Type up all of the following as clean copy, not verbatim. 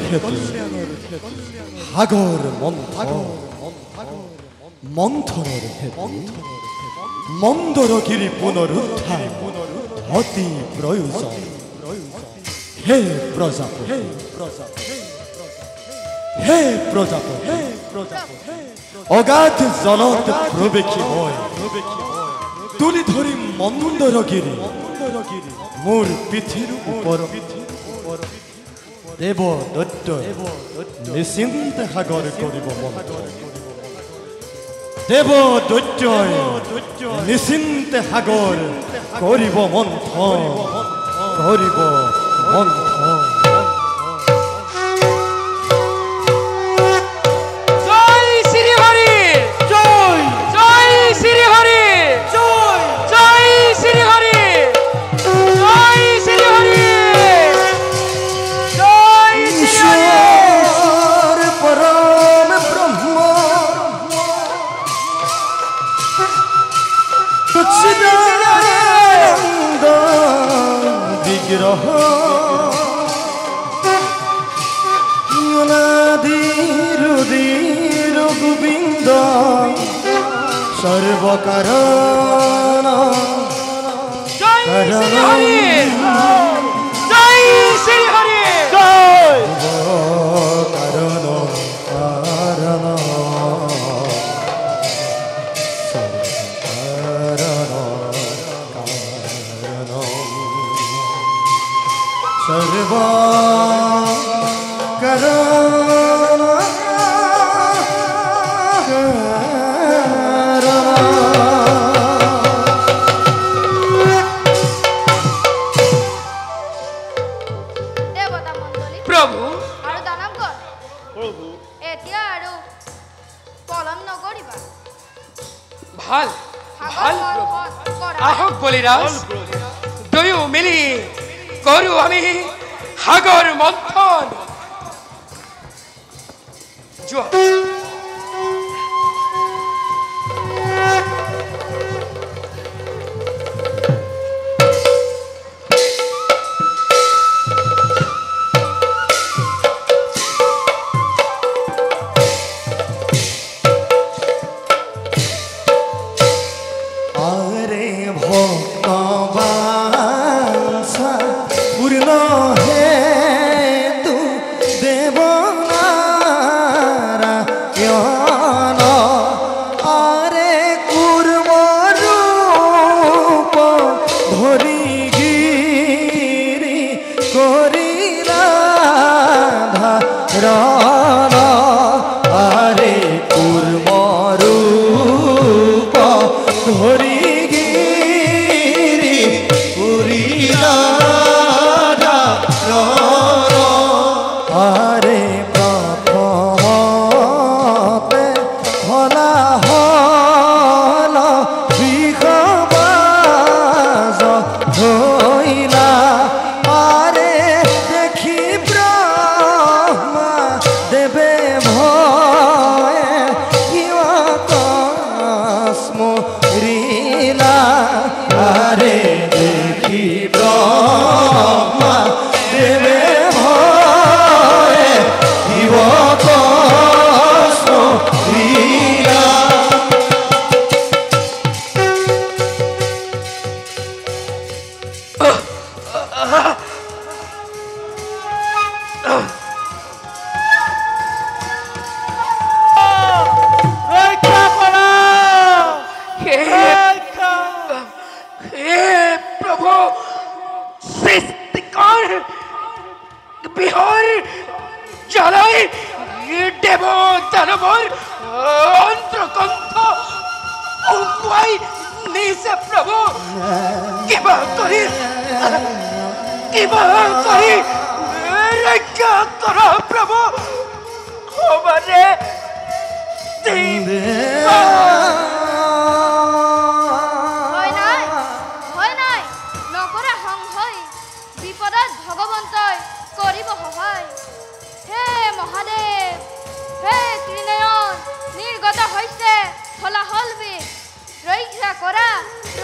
ক্ষেত্রে সাগর মন্থনের ক্ষেত্রে মন্দরগিরি পুনরুদ্ধার অতি প্রয়োজন। হে প্রজাপতি, হে প্রজাপতি, অগাধ জলত প্রবেশিময় তুলি ধরি মন্দরগিরি মোর পিঠির উপর দেব দৈত্য নিশ্চিন্ত সাগর কৰিব মন্থন। দেব দৈত্য নিশ্চিন্ত সাগৰ কৰিব মন্থন, কৰিব মন্থন। বিগ্ৰহ অনাদিৰ গোবিন্দ সৰ্বকাৰণ দুয়ো মিলি কৰু আমি সাগৰ মন্থন।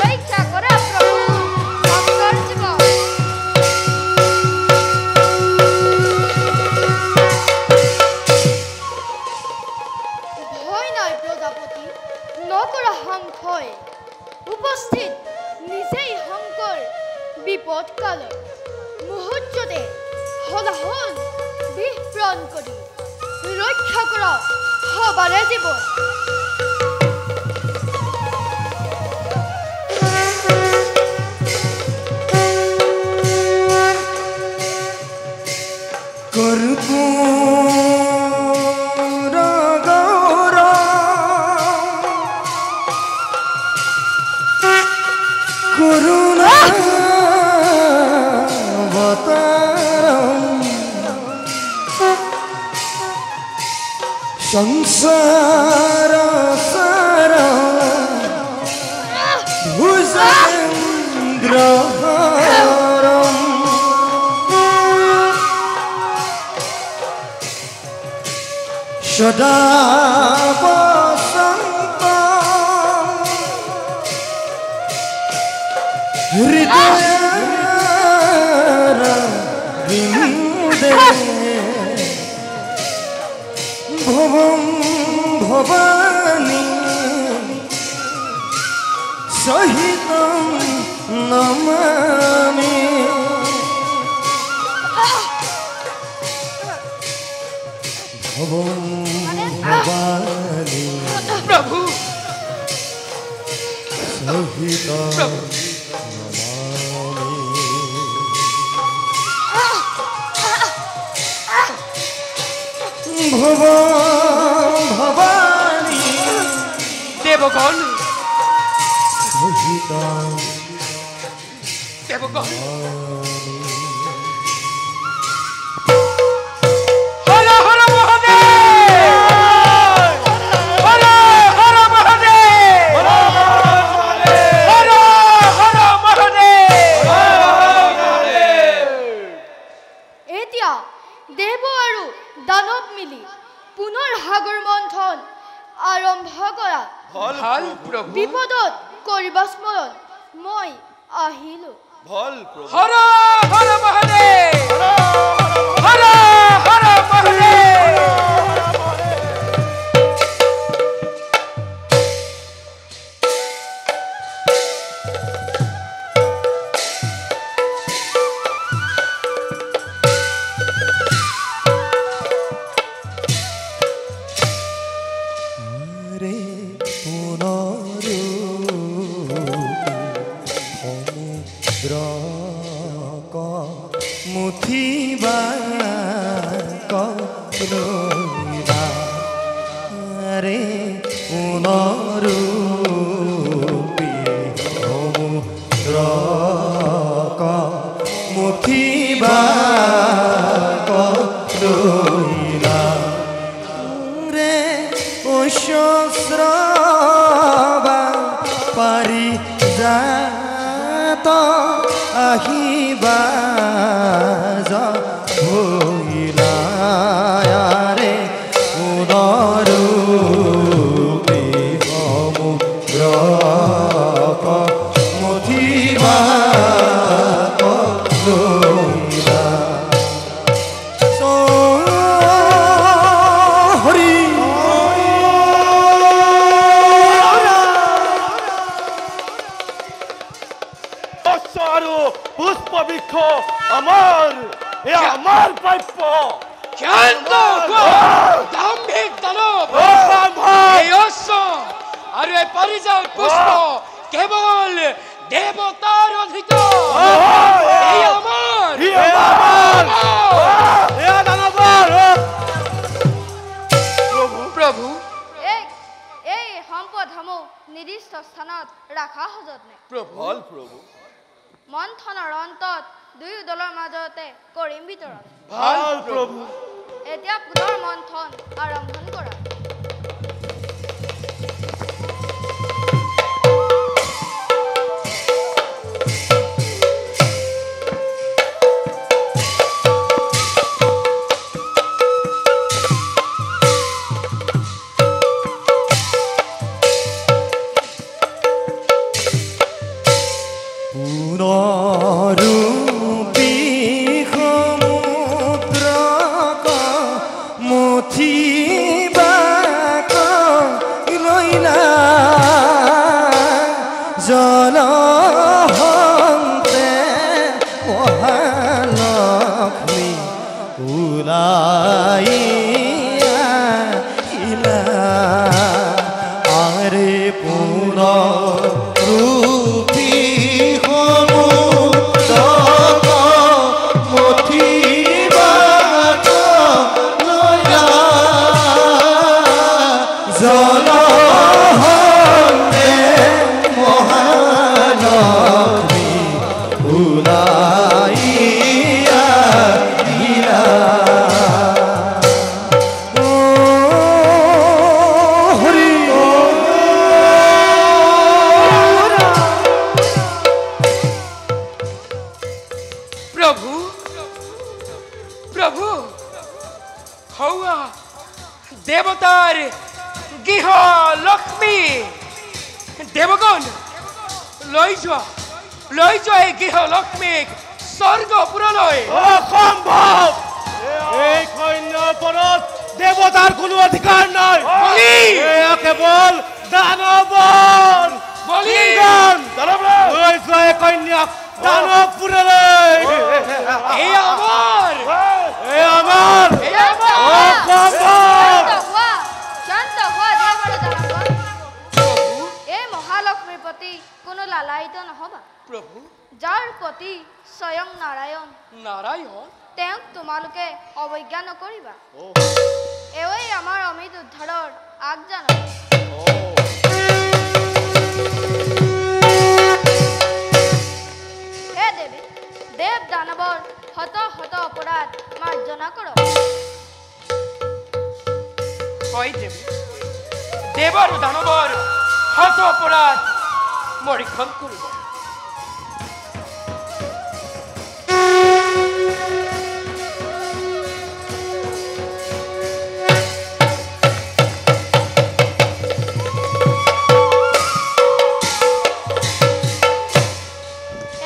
ৰক্ষা কৰা প্ৰভু ভক্তৰ জীবন। অংশই উপস্থিত নিজেই শংকৰ বিপদকালৰ মুহূৰ্ততে হলাহল বিষ প্ৰাণ কৰি ৰক্ষা কৰা সবাৰে জীৱন संसार सार भुजेन्द्र सदा वसंत हृदय बिंदे भवं भवानी सहितं नमामि भवं भवानी प्रभु सहितं भवानी देवगण सहितं देवगण हर हर महादेव हर हर महादेव हर हर महादेव এতিয়া দেৱ আৰু দানৱ মিলি পুনৰ সাগৰ মন্থন আৰম্ভ কৰা ভাল प्रभु বিপদত কৰিবা স্মৰণ মই আহিলো ভাল প্রভু हर हर महादेव हर हर महादेव रे पुनरु समुद्र का मुथिबा करोइबा रे पुनरु समुद्र का मुथिबा करोइबा रे ओश्रवा पारी जात আহিবা হইলা রে উদরূপে সমুদ্র মথিবা কইলা হরি আৰু পুষ্প বৃক্ষ আমাৰ এ আমাৰ প্ৰাপ্য শান্ত দাম্ভিক দানৱ এই অসম আৰু এই পাৰিজাত পুষ্প কেৱল দেৱতাৰ অধিকাৰ এই আমাৰ প্ৰভু এই সম্পদসমূহ নিৰ্দিষ্ট স্থানত ৰাখা সযত্নে ভাল প্ৰভু মন্থনৰ অন্তত দুয়ো দলৰ মাজতে কৰিম বিতৰণ ভাল প্ৰভু এতিয়া পুনৰ মন্থন আৰম্ভ কৰা পুনরূপী সমুদ্র মথি জলহন্তে মহালক্ষ্মী উলাইয়া ইলা আরে পুন রূপী সমুদ্র মথিবাত লয়া জলহন্তে মহালক্ষ্মী উলাইয়া ইলা ও হরি ও প্রভু প্রভু হওয়া দেবতার গৃহ লক্ষ্মী দেবগণ লৈ যোৱা এই গৃহ লক্ষ্মীক স্বৰ্গপুৰলৈ অসম্ভৱ এই কন্যাৰ ওপৰত দেৱতাৰ কোনো অধিকাৰ নাই বলি! এয়া কেৱল দানৱৰ বলি! লৈ যোৱা এই কন্যাক দানৱপুৰলৈ এই আমাৰ এই আমাৰ অসম্ভৱ শান্ত হোৱা দেৱৰ জনাগণ এই মহালক্ষ্মীৰ প্ৰতি কোনো লালায়িত নহবা প্ৰভু যাৰ প্ৰতি স্বয়ং নাৰায়ণ নাৰায়ণ তেওঁক তোমালোকে অৱজ্ঞা নকৰিবা এওঁই আমাৰ অমিত উদ্ধাৰৰ আগজাননী হে দেৱী দেৱ দানৱৰ শত শত অপৰাধ মাৰ্জনা কৰক হয় দেৱী দেৱ আৰু দানৱৰ শত অপৰাধ মৰীক্ষণ কৰিব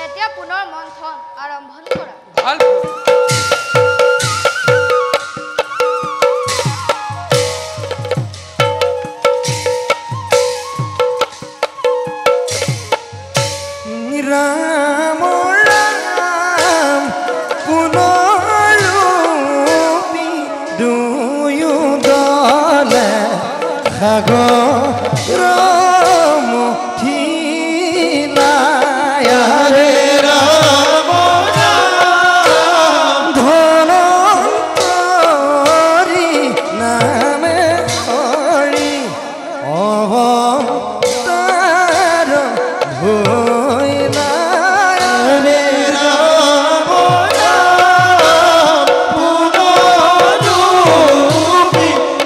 এতিয়া পুনৰ মন্থন আৰম্ভণি কৰা ভাল রাম রাম পুনরূপী দুয়ো দলে সাগর মুঠিলায়ারে রাম রাম ধনন্তরি নামে হরি অবতার ভইলা রে রাম রাম পুনরূপী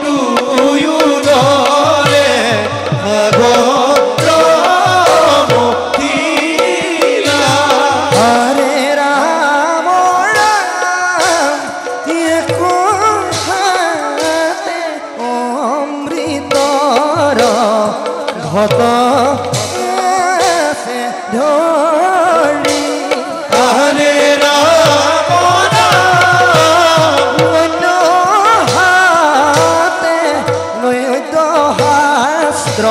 দুয়ো দলে সাগর মুঠিলা হরে রাম রাম একো হাতে অমৃতর ঘট আছে ধৰি হৰে ৰাম ৰাম অন্য হাতে নৈত শাস্ত্ৰ